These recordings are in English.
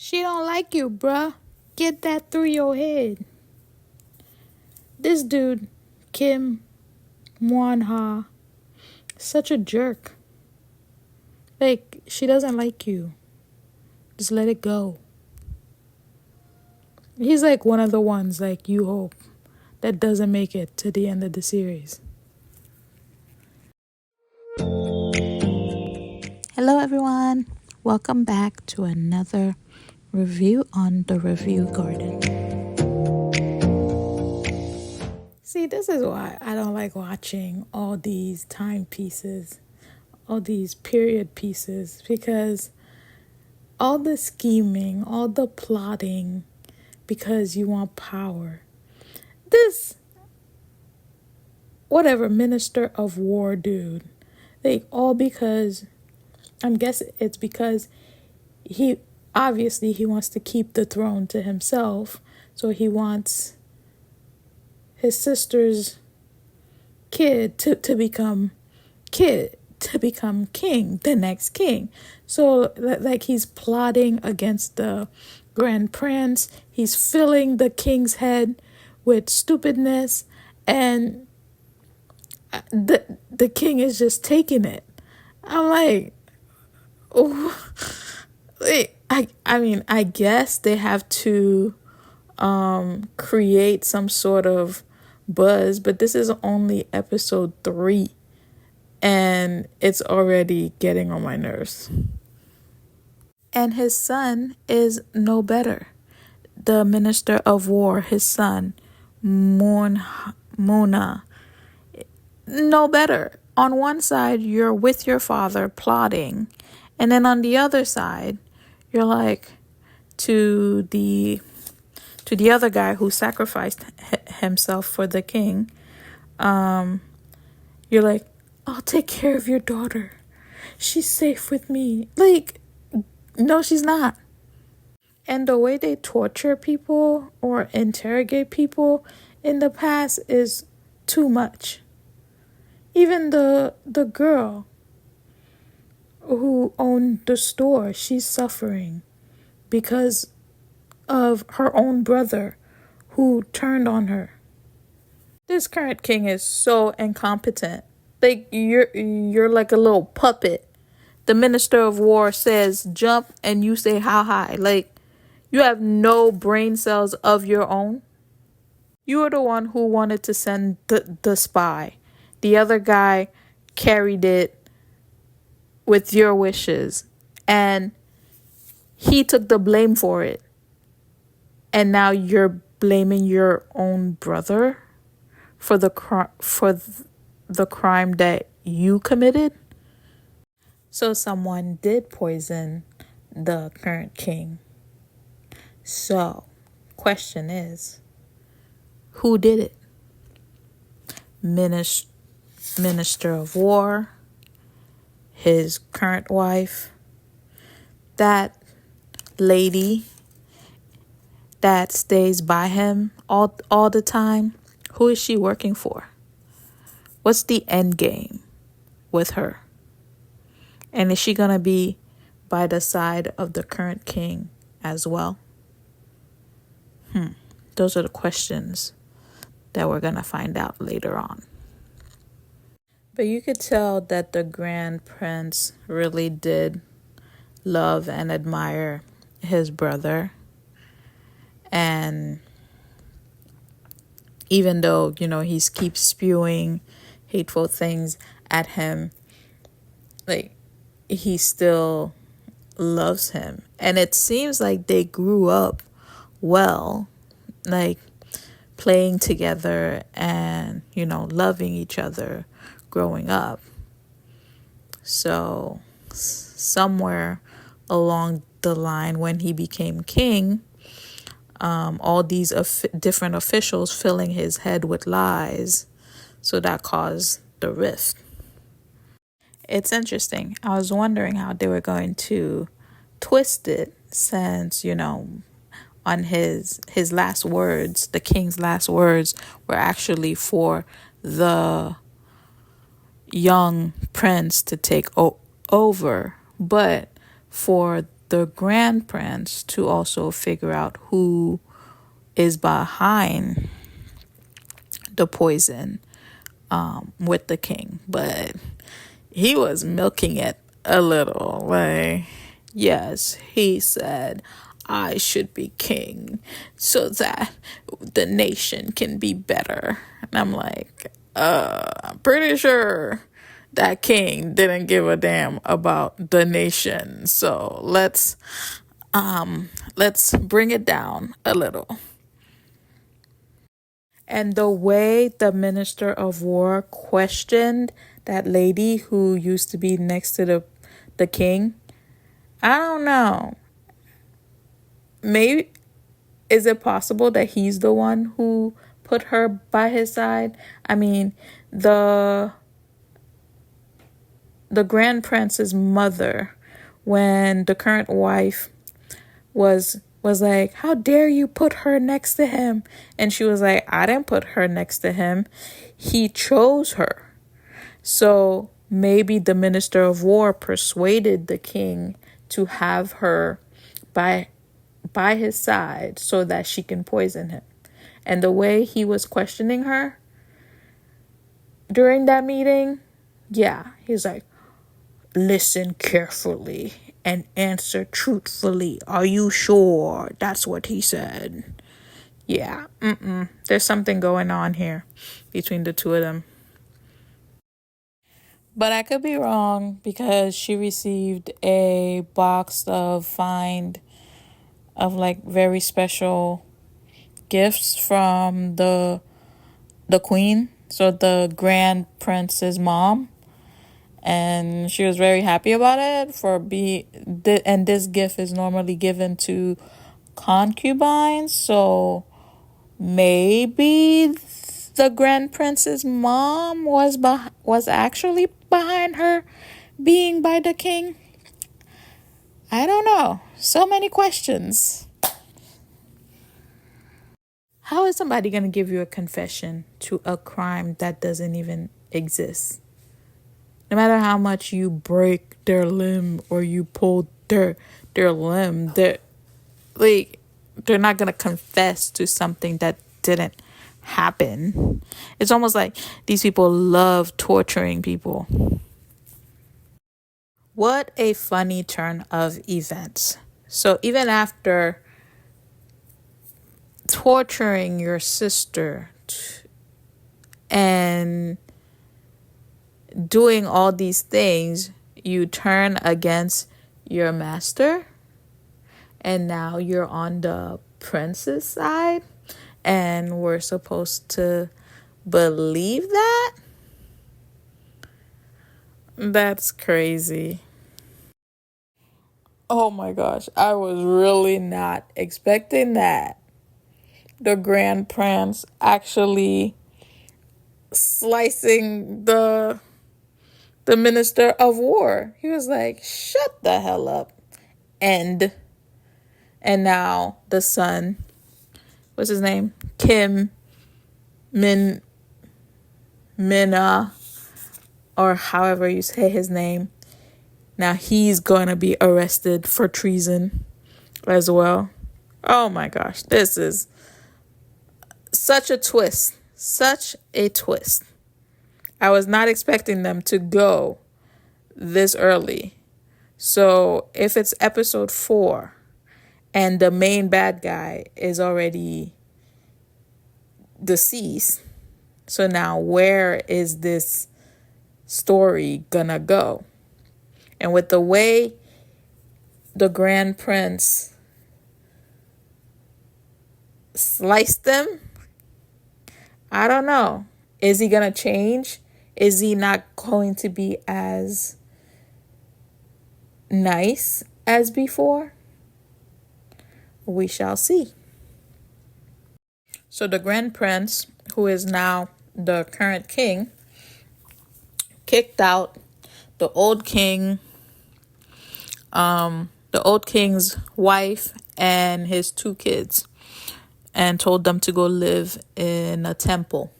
She don't like you, bruh. Get that through your head. This dude, Kim Mwan-ha, such a jerk. Like, she doesn't like you. Just let it go. He's like one of the ones, like, you hope, that doesn't make it to the end of the series. Hello, everyone. Welcome back to another review on the Review Garden. See, this is why I don't like watching all these timepieces, all these period pieces, because all the scheming, all the plotting, because you want power. This, whatever, Minister of War dude, they all because, I'm guessing it's because he wants to keep the throne to himself, so he wants his sister's kid to become king, the next king. So like he's plotting against the Grand Prince. He's filling the king's head with stupidness, and the king is just taking it. I'm like, oh, wait, I mean, I guess they have to create some sort of buzz, but this is only episode 3 and it's already getting on my nerves. And his son is no better. The Minister of War, his son, Mona, no better. On one side, you're with your father plotting, and then on the other side, you're like to the other guy who sacrificed himself for the king. You're like, I'll take care of your daughter. She's safe with me. Like, no, she's not. And the way they torture people or interrogate people in the past is too much. Even the girl who owned the store, she's suffering because of her own brother who turned on her. This current king is so incompetent. Like, you're like a little puppet. The Minister of War says jump and you say how high. Like, you have no brain cells of your own. You were the one who wanted to send the spy. The other guy carried it with your wishes, and he took the blame for it. And now you're blaming your own brother for the crime that you committed. So someone did poison the current king. So, question is, who did it? Minister of War, his current wife, that lady that stays by him all the time. Who is she working for? What's the end game with her? And is she going to be by the side of the current king as well? Those are the questions that we're going to find out later on. But you could tell that the Grand Prince really did love and admire his brother. And even though, he keeps spewing hateful things at him, like, he still loves him. And it seems like they grew up well, like playing together and, loving each other growing up. So somewhere along the line, when he became king, all these different officials filling his head with lies, so that caused the rift. It's interesting. I was wondering how they were going to twist it, since, on his last words, the king's last words were actually for the young prince to take over. But for the Grand Prince to also figure out who is behind the poison with the king. But he was milking it a little. Like, yes, he said, I should be king so that the nation can be better. And I'm like, I'm pretty sure that king didn't give a damn about the nation. So let's bring it down a little. And the way the Minister of War questioned that lady who used to be next to the king, I don't know. Maybe, is it possible that he's the one who put her by his side? I mean, the Grand Prince's mother, when the current wife was like, how dare you put her next to him? And she was like, I didn't put her next to him. He chose her. So maybe the Minister of War persuaded the king to have her by his side so that she can poison him. And the way he was questioning her during that meeting, yeah, he's like, listen carefully and answer truthfully. Are you sure? That's what he said. Yeah, there's something going on here between the two of them. But I could be wrong because she received a box of like very special gifts from the queen, so the Grand Prince's mom. And she was very happy about it and this gift is normally given to concubines, so maybe the Grand Prince's mom was actually behind her being by the king. I don't know. So many questions. How is somebody going to give you a confession to a crime that doesn't even exist? No matter how much you break their limb or you pull their limb, they're not going to confess to something that didn't happen. It's almost like these people love torturing people. What a funny turn of events. So even after torturing your sister and doing all these things, you turn against your master, and now you're on the prince's side, and we're supposed to believe that? That's crazy. Oh my gosh, I was really not expecting that. The Grand Prince actually slicing the Minister of War. He was like, shut the hell up. And now the son, what's his name? Kim Mina, or however you say his name. Now he's going to be arrested for treason as well. Oh my gosh, this is such a twist. Such a twist. I was not expecting them to go this early. So if it's episode 4 and the main bad guy is already deceased, so now where is this story gonna go? And with the way the Grand Prince sliced them, I don't know. Is he gonna change? Is he not going to be as nice as before? We shall see. So the Grand Prince, who is now the current king, kicked out the old king, the old king's wife and his 2 kids, and told them to go live in a temple.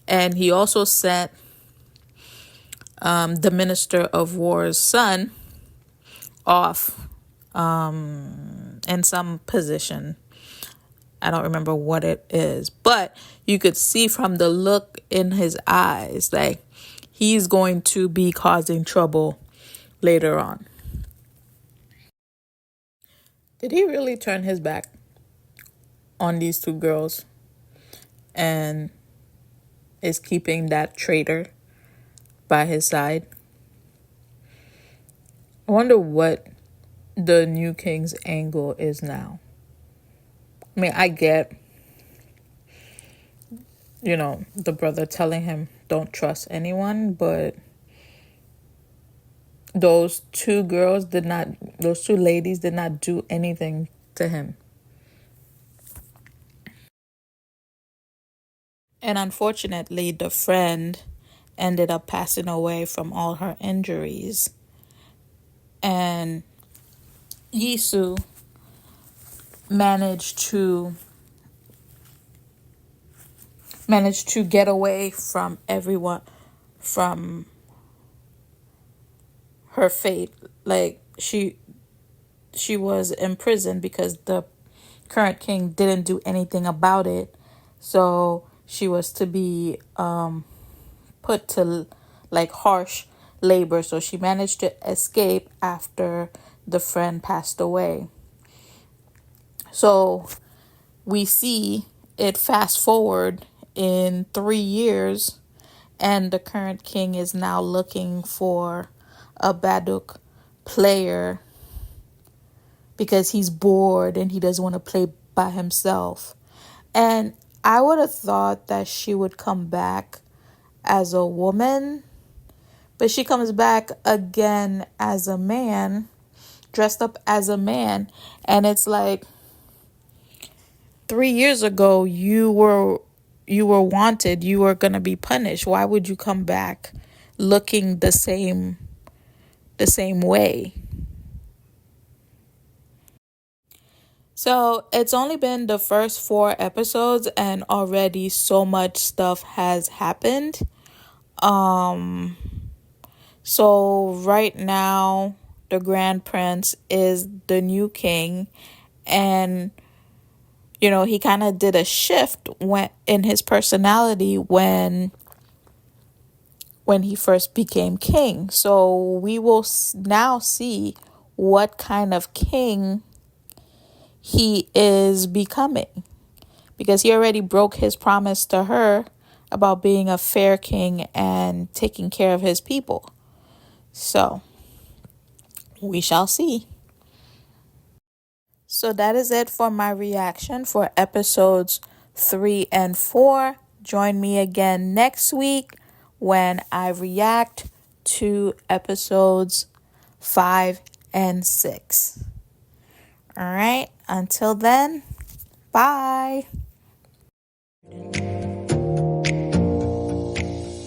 And he also sent the Minister of War's son off in some position. I don't remember what it is, but you could see from the look in his eyes, like he's going to be causing trouble later on. Did he really turn his back on these two girls and is keeping that traitor by his side? I wonder what the new king's angle is now. I mean, I get, the brother telling him don't trust anyone, but those two ladies did not do anything to him. And unfortunately, the friend ended up passing away from all her injuries. And Yisu managed to get away from everyone, from her fate. Like she was imprisoned because the current king didn't do anything about it. So she was to be put to like harsh labor. So she managed to escape after the friend passed away. So we see it fast forward in 3 years, and the current king is now looking for a Baduk player because he's bored and he doesn't want to play by himself. And I would have thought that she would come back as a woman, but she comes back again as a man, dressed up as a man. And it's like, 3 years ago, you were wanted, you were going to be punished. Why would you come back looking the same way? So it's only been the first 4 episodes and already so much stuff has happened. So right now the Grand Prince is the new king, and he kind of did a shift in his personality when he first became king. So we will now see what kind of king he is becoming, because he already broke his promise to her about being a fair king and taking care of his people. So we shall see. So that is it for my reaction for episodes 3 and 4. Join me again next week when I react to episodes 5 and 6. All right. Until then, bye.